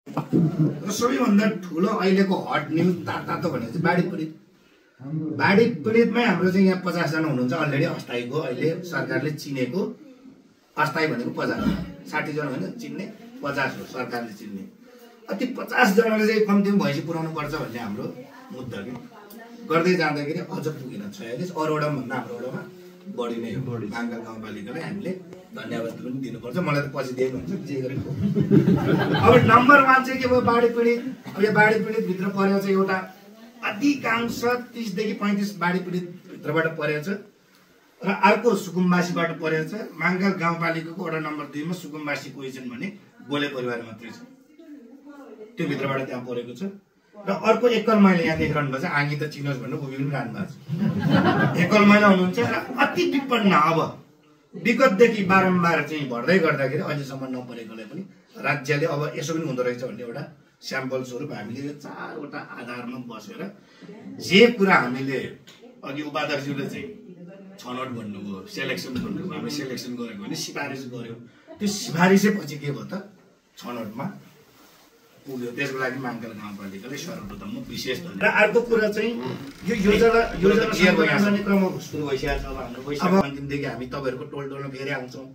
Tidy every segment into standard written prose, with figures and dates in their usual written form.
र सबैभन्दा ठुलो अहिलेको हट न्युज तातो भनेको चाहिँ बाढी पीडित। बाढी पीडितमै हाम्रो चाहिँ यहाँ 50 जना हुनुहुन्छ अलरेडी अस्थायीको, अहिले सरकारले चिनेको। अस्थायी भनेको 50, 60 जना होइन चिन्ने, 50 हो सरकारले चिन्ने। ती 50 जनाले चाहिँ कम्तीमा भैँसी पुर्याउनु पर्छ भन्ने हाम्रो मुद्दा कि गर्दै जाँदाखेरि अझ पुगेन 46। अरूवटा भन्दा हाम्रो वडामा बढी नै हो। माङ्गाल गाउँपालिकालाई हामीले धन्यवाद पनि दिनुपर्छ। मलाई त पछि दिएको हुन्छ जे गरेको। अब नम्बर 1 चाहिँ के भयो, बाढी पीडित। अब यो बाढी पीडित भित्र परेको चाहिँ एउटा अधिकांश 30 देखि 35 बाढी पीडित भित्रबाट परेको छ र अर्को सुकुम्बासीबाट परेको छ। माङ्गाल गाउँपालिकाको वडा नम्बर 2 मा सुकुम्बासी कोही छन् भने गोले परिवार मात्रै छ, त्यो भित्रबाट त्यहाँ परेको छ। र अर्को एकल महिला यहाँ देखिरहनु भएको छ, आँगी त चिनोस् भनेर उभिनु पनि रहनु भएको छ। एकल महिला हुनुहुन्छ र अति विपन्न। अब विगतदेखि बारम्बार चाहिँ भर्दै गर्दाखेरि अहिलेसम्म नपरेकोलाई पनि राज्यले अब यसो पनि हुँदो रहेछ भन्ने एउटा स्याम्पल स्वरूप हामीले 4वटा आधारमा बसेर जे कुरा हामीले अघि उपाध्यक्षज्यूले चाहिँ छनौट भन्नुभयो, सेलेक्सन भन्नुभयो, हामी सेलेक्सन गरेको भने सिफारिस गर्यो। त्यो सिफारिसै पछि के भयो त छनौटमा पुग्यो। त्यसको लागि माङ्गाल गाउँपालिकाले सर्वप्रथम विशेष धन्यवाद। र अर्को कुरा चाहिँ यो योजना क्रम सुरु भइसकेको छ। अब हाम्रो वैशाख अन्तिमदेखि हामी तपाईँहरूको टोल टोलमा फेरि आउँछौँ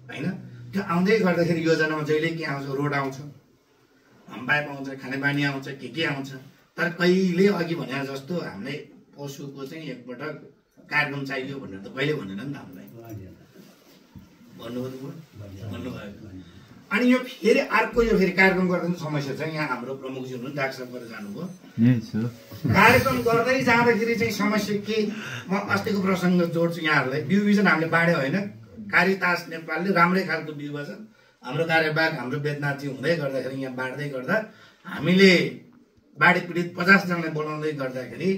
होइन। त्यो आउँदै गर्दाखेरि योजनामा जहिले के आउँछ, रोड आउँछ, पाइप आउँछ, खानेपानी आउँछ, के आउँछ। तर कहिले अघि भने जस्तो हामीलाई पशुको चाहिँ एकपटक कार्यक्रम चाहियो भनेर त कहिले भनेन नि त हामीलाई, भन्नुभयो। अनि यो फेरि अर्को यो फेरि कार्यक्रम गर्दा समस्या छ। यहाँ हाम्रो प्रमुखज्यू हुनुहुन्छ, डाक्टर साहब गरेर जानुभयो। कार्यक्रम गर्दै जाँदाखेरि चाहिँ समस्या के, म अस्तिको प्रसङ्ग जोड्छु यहाँहरूलाई। बिउ बिजन हामीले बाँड्यो होइन, कारितास नेपालले राम्रै खालको बिउ छ। हाम्रो कार्यवाहक हाम्रो वेदनाथजी हुँदै गर्दाखेरि यहाँ बाँड्दै गर्दा हामीले बाढी पीडित 50 जनालाई बोलाउँदै गर्दाखेरि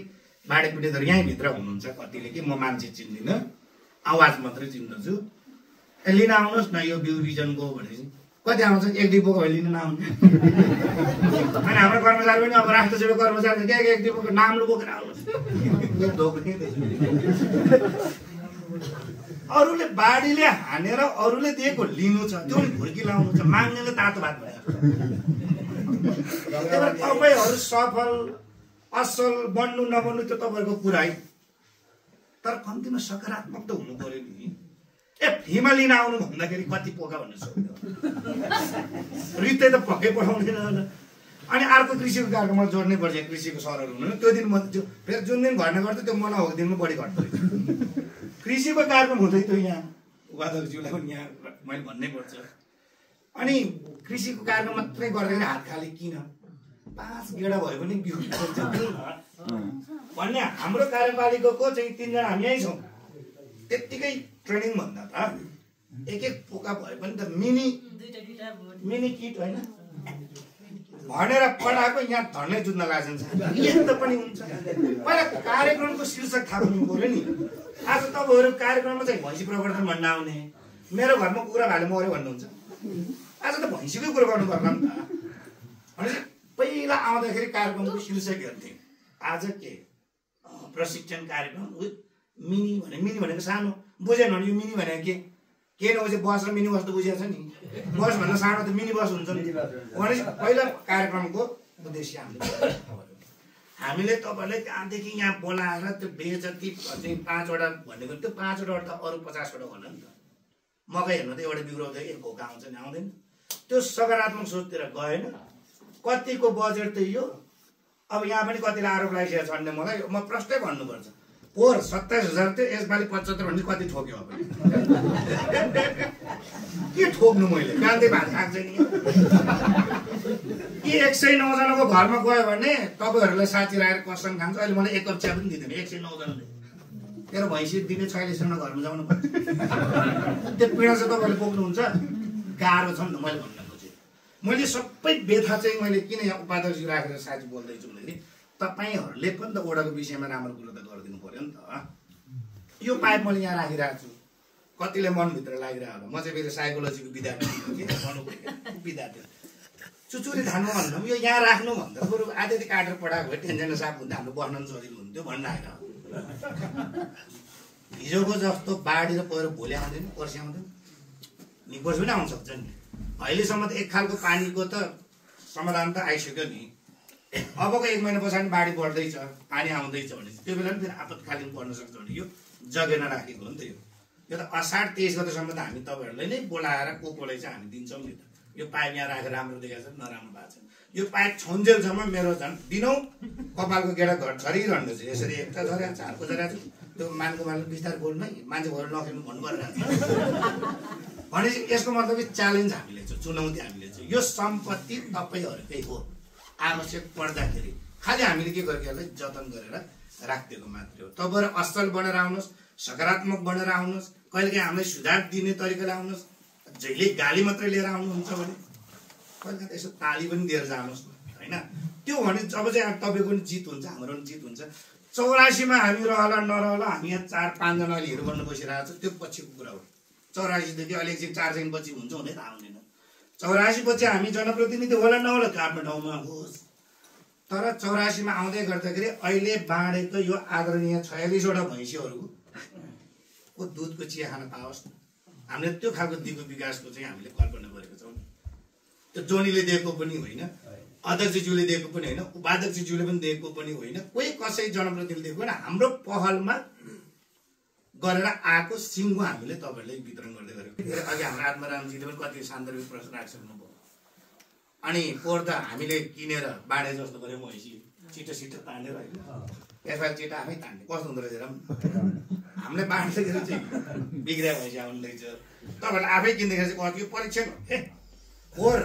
बाढी पीडितहरू यहीँभित्र हुनुहुन्छ। कतिले कि म मान्छे चिन्दिनँ, आवाज मात्रै चिन्दछु, लिन आउनुहोस् न यो बिउ बिजनको भनेपछि कति आउँछ, 1-2 बोको भए लिन नआउनु। अनि हाम्रो कर्मचारी पनि अब राष्ट्र सेवा कर्मचारी 1-2 बोको नाम बोकेर आउनुहोस्। अरूले बाढीले हानेर अरूले दिएको लिनु छ, त्यो पनि भुर्की लाउनु छ, माग्नेले तातो भात भयो। तपाईँहरू सफल असल बन्नु नबन्नु त्यो तपाईँहरूको कुरा है, तर कम्तीमा सकारात्मक त हुनु पर्यो नि। फ्रीमा लिन आउनु भन्दाखेरि कति पोका भन्ने सोध्यो, रित्तै त पक्कै पठाउँदैन। अनि अर्को कृषिको कार्यक्रममा जोड्नै पर्छ, कृषिको सरहरू हुनु। त्यो दिन म फेरि जुन दिन घट्ने गर्थ्यो त्यो मन हो दिनमा बढी घट्दो रहेछ। कृषिको कार्यक्रम हुँदै थियो यहाँ, उपाध्यक्षज्यूलाई पनि यहाँ मैले भन्नै पर्छ। अनि कृषिको कार्यक्रम मात्रै गर्दाखेरि हात खाली किन, 5 गेडा भयो भने बिउ भन्ने हाम्रो कार्यपालिकाको चाहिँ 3 जना हामी यहीँ छौँ। त्यत्तिकै ट्रेनिङ भन्दा त 1-1 पोका भए पनि त मिनी किट होइन भनेर पढाएको यहाँ धर्नै जुत्न लाग्छ। यस्तो पनि हुन्छ। पहिला कार्यक्रमको शीर्षक थाहा हुनु पर्यो नि। आज तपाईँहरू कार्यक्रममा चाहिँ भैँसी प्रवर्धन भन्न आउने, मेरो घरमा कुखुरा भाले मऱ्यो भन्नुहुन्छ। आज त भैँसीकै कुरो गर्नु पर्ला नि त। भनेपछि पहिला आउँदाखेरि कार्यक्रमको शीर्षक हेर्थे, आज के प्रशिक्षण कार्यक्रम मिनी भनेको सानो बुझेन भने यो मिनी भनेको के नबुझे बस र मिनी बस त बुझेको छ नि। बस भन्दा सानो त मिनी बस हुन्छ नि। भनेपछि पहिला कार्यक्रमको उद्देश्य हामीले तपाईँलाई त्यहाँदेखि यहाँ बोलाएर त्यो बेजती चाहिँ 5वटा भनेको त्यो 5वटा त अरू 50वटा होला नि त। मकै हेर्नु त एउटा बिग्राउँदै 1 घोका आउँछ नि, आउँदैन। त्यो सकारात्मक सोचतिर गएन। कतिको बजेट त यो, अब यहाँ पनि कतिले आरोप लगाइसकेको छ भने मलाई म प्रष्टै भन्नुपर्छ। 27,000 थियो, यसपालि 75 भने कति ठोक्यो अब के ठोक्नु मैले, गान्दै भात खान्छ नि। कि 109 जनाको घरमा गयो भने तपाईँहरूलाई साथी राखेर कसम खान्छ। अहिले मलाई 1 कप चिया पनि दिँदैन 109 जनाले। तेरो भैँसी दिने 46 जना घरमा जानु पर्छ। त्यो पीडा चाहिँ तपाईँहरूले बोक्नुहुन्छ, गाह्रो छ नि त। मैले भन्न खोजेँ, मैले सबै व्यथा चाहिँ मैले किन यहाँ उपाध्यक्ष राखेर साथी बोल्दैछु भन्दाखेरि तपाईँहरूले पनि त ओडाको विषयमा राम्रो कुरो त गरिदिनु पर्यो नि त। यो पाइप मैले यहाँ राखिरहेको छु, कतिले मनभित्र लागिरहेको होला। म चाहिँ फेरि साइकोलोजीको विद्यार्थी विद्यार्थी चुचुरी धान्नु भन्दा यो यहाँ राख्नु भन्दा बरु आधी काटेर पठाएको भए टेन्सन साफ हुन्थ्यो, हाम्रो बस्न सजिलो हुन्थ्यो भन्न आएर। हिजोको जस्तो बाढी र पहिरो भोलि आउँदैन, पर्सि आउँदैन, निकोर्स पनि आउन सक्छ नि। अहिलेसम्म त एक खालको पानीको त समाधान त आइसक्यो नि। अबको 1 महिना पछाडि बाढी बढ्दैछ, पानी आउँदैछ भने त्यो बेला पनि फेरि आपतकालीन पर्न सक्छ भने यो जगेर राखेको हो नि त। यो त असाढ 23 गतेसम्म त हामी तपाईँहरूले नै बोलाएर कोलाई चाहिँ हामी दिन्छौँ नि त। यो पाइप यहाँ राखेर राम्रो देखाएको छ, नराम्रो भएको छ। यो पाइप छन्जेलसम्म मेरो झन् दिनौँ कपालको गेडा झरिरहँदो छ। यसरी एउटा झरेको छ, अर्को झरेको छ। त्यो मान्छेको मान्छे बिस्तारै बोल्नु है, मान्छे भएर नखेल्नु भन्नु परिरहेको छ। भनेपछि यसको मतलब च्यालेन्ज हामीले छ, चुनौती हामीले छ। यो सम्पत्ति तपाईँहरूकै हो। आवश्यक पर्दाखेरि खालि हामीले के गरेको यसलाई जतन गरेर राखिदिएको मात्रै हो। तपाईँहरू असल बनेर आउनुहोस्, सकारात्मक बनेर आउनुहोस्, कहिलेकाहीँ हामीलाई सुझाव दिने तरिकाले आउनुहोस्। जहिले गाली मात्रै लिएर आउनुहुन्छ भने कहिलेकाहीँ यसो ताली पनि दिएर जानुहोस् न, होइन? त्यो भने जब चाहिँ तपाईँको पनि जित हुन्छ, हाम्रो पनि जित हुन्छ। 84मा हामी रहला नरहला, हामी यहाँ 4-5 जना अहिले हिरो बन्न बसिरहेको छ, त्यो पछिको कुरा हो। 84 देखि अहिले एकछिन 4 सेकेन्ड पछि हुन्छ, हुँदै त आउँदैन। 84 पछि हामी जनप्रतिनिधि होला नहोला त्यो आफ्नो ठाउँमा होस्। तर 84मा आउँदै गर्दाखेरि अहिले बाँडेको यो आदरणीय 46वटा भैँसीहरूको दुधको चिया खान पाओस् न। हामीले त्यो खालको दिगो विकासको चाहिँ हामीले कल्पना गरेको छौँ। त्यो जोनीले दिएको पनि होइन, अध्यक्षज्यूले दिएको पनि होइन, उपाध्यक्षज्यूले पनि दिएको पनि होइन, कोही कसै जनप्रतिनिधिले दिएको होइन। हाम्रो पहलमा गरेर आएको सिङ्गो हामीले तपाईँहरूले वितरण गर्दै गरेको। अघि हाम्रो आत्मारामजीले पनि कति सान्दर्भिक प्रश्न राखिसक्नुभयो। अनि पोहोर त हामीले किनेर बाँडे जस्तो गऱ्यौँ भैँसी, छिटो तानेर होइन, यसपालि छिटो आफै तान्ने कस्तो हुँदो रहेछ र हामीले बाँड्दाखेरि चाहिँ बिग्रिया भैँसी आउँदैछ। तपाईँहरूले आफै किन्दाखेरि चाहिँ कति परीक्षण फोहोर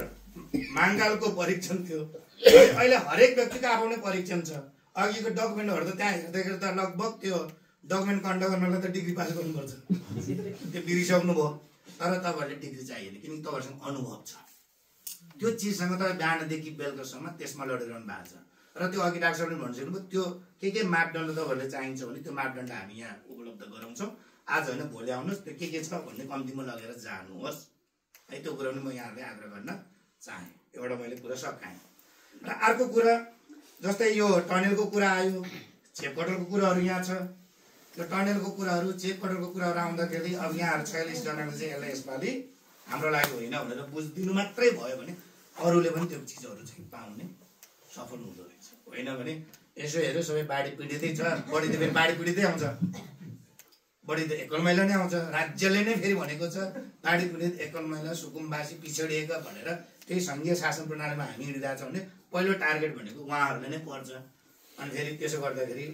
माङ्गालको परीक्षण थियो। अहिले हरेक व्यक्तिको आफ्नै परीक्षण छ। अघिको डकुमेन्टहरू त त्यहाँ हेर्दाखेरि त लगभग त्यो डकुमेन्ट कन्डक्ट गर्नलाई त डिग्री पास गर्नुपर्छ, त्यो बिरिसक्नुभयो। तर तपाईँहरूले डिग्री चाहिएन, किनकि तपाईँहरूसँग अनुभव छ। त्यो चिजसँग तपाईँ बिहानदेखि बेलुकासम्म त्यसमा लडिरहनु भएको छ। र त्यो अघि डाक्टर साहबले भनिसक्नुभयो, त्यो के मापदण्ड तपाईँहरूले चाहिन्छ भने त्यो मापदण्ड हामी यहाँ उपलब्ध गराउँछौँ। आज होइन भोलि आउनुहोस्, त्यो के छ भन्ने कम्तीमा लगेर जानुहोस् है। त्यो कुरा पनि म यहाँहरूलाई आग्रह गर्न चाहेँ। एउटा मैले कुरा सकाएँ। र अर्को कुरा जस्तै यो टनेलको कुरा आयो, चेप कटरको कुराहरू यहाँ छ। यो टनेलको कुराहरू, चेप कटरको कुराहरू आउँदाखेरि अब यहाँहरू 46 जनाले चाहिँ यसलाई यसपालि हाम्रो लागि होइन भनेर बुझिदिनु मात्रै भयो भने अरूले पनि त्यो चिजहरू चाहिँ पाउने सफल हुँदो रहेछ। होइन भने यसो हेऱ्यो सबै बाढी पीडितै छ, बढी त फेरि बाढी पीडितै आउँछ, बढी त एकल महिला नै आउँछ। राज्यले नै फेरि भनेको छ बाढी पीडित, एकल महिला, सुकुम्बासी, पिछडिएका भनेर। त्यही सङ्घीय शासन प्रणालीमा हामी हिँडिरहेको छौँ भने पहिलो टार्गेट भनेको उहाँहरूले नै पर्छ। अनि फेरि त्यसो गर्दाखेरि